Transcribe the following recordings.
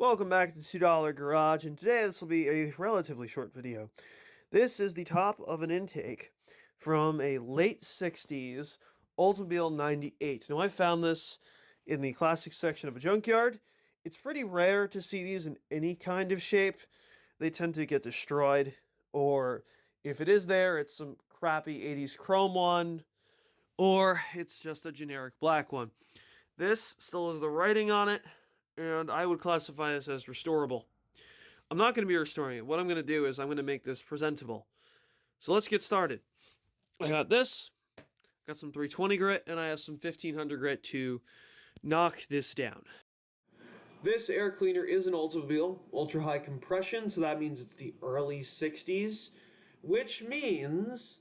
Welcome back to $2 Garage, and today this will be a relatively short video. This is the top of an intake from a late 60s Oldsmobile 98. Now I found this in the classics section of a junkyard. It's pretty rare to see these in any kind of shape. They tend to get destroyed, or if it is there, it's some crappy 80s chrome one, or it's just a generic black one. This still has the writing on it, and I would classify this as restorable. I'm not going to be restoring it. What I'm going to do is I'm going to make this presentable. So let's get started. I got this, got some 320 grit, and I have some 1500 grit to knock this down. This air cleaner is an Oldsmobile, ultra high compression, so that means it's the early 60s, which means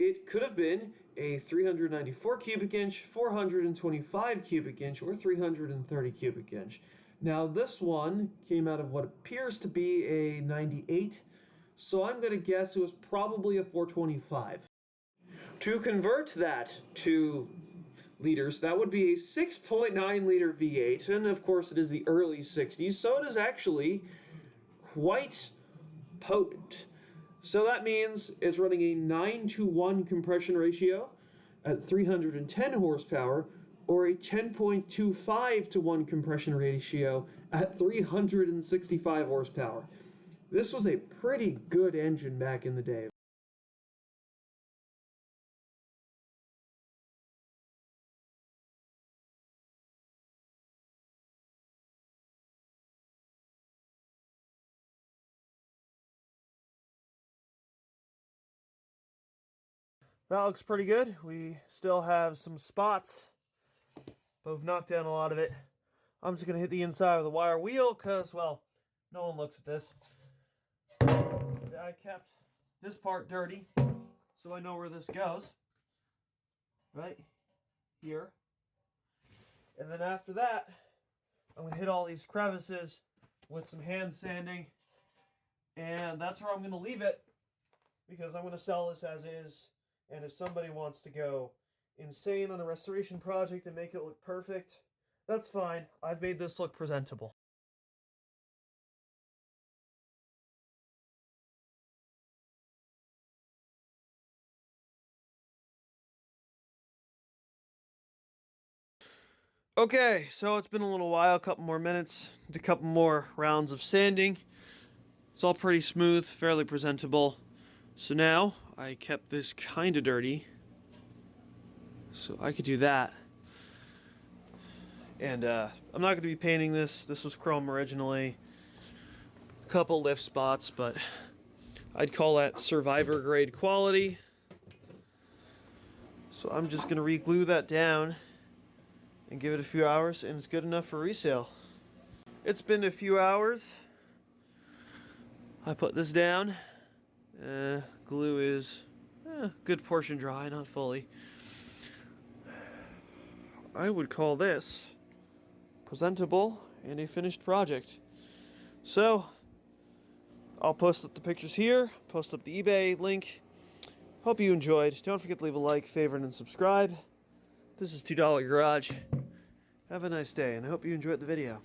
it could have been a 394 cubic inch, 425 cubic inch, or 330 cubic inch. Now this one came out of what appears to be a 98, so I'm going to guess it was probably a 425. To convert that to liters, that would be a 6.9 liter V8, and of course it is the early 60s, so it is actually quite potent. So that means it's running a 9-to-1 compression ratio at 310 horsepower, or a 10.25-to-1 compression ratio at 365 horsepower. This was a pretty good engine back in the day. That looks pretty good. We still have some spots, but we've knocked down a lot of it. I'm just going to hit the inside of the wire wheel because, well, no one looks at this. I kept this part dirty, so I know where this goes. Right here. And then after that, I'm going to hit all these crevices with some hand sanding. And that's where I'm going to leave it, because I'm going to sell this as is. And if somebody wants to go insane on a restoration project and make it look perfect, that's fine. I've made this look presentable. Okay, so it's been a little while, a couple more minutes, a couple more rounds of sanding. It's all pretty smooth, fairly presentable. So now, I kept this kind of dirty, so I could do that. And I'm not going to be painting this. This was chrome originally. A couple lift spots, but I'd call that survivor grade quality. So I'm just going to re-glue that down and give it a few hours, and it's good enough for resale. It's been a few hours. I put this down. Glue is good portion dry, not fully. I would call this presentable and a finished project. So I'll post up the pictures here, post up the eBay link. Hope you enjoyed. Don't forget to leave a like, favorite, and subscribe. This is $2 Garage. Have a nice day, and I hope you enjoyed the video.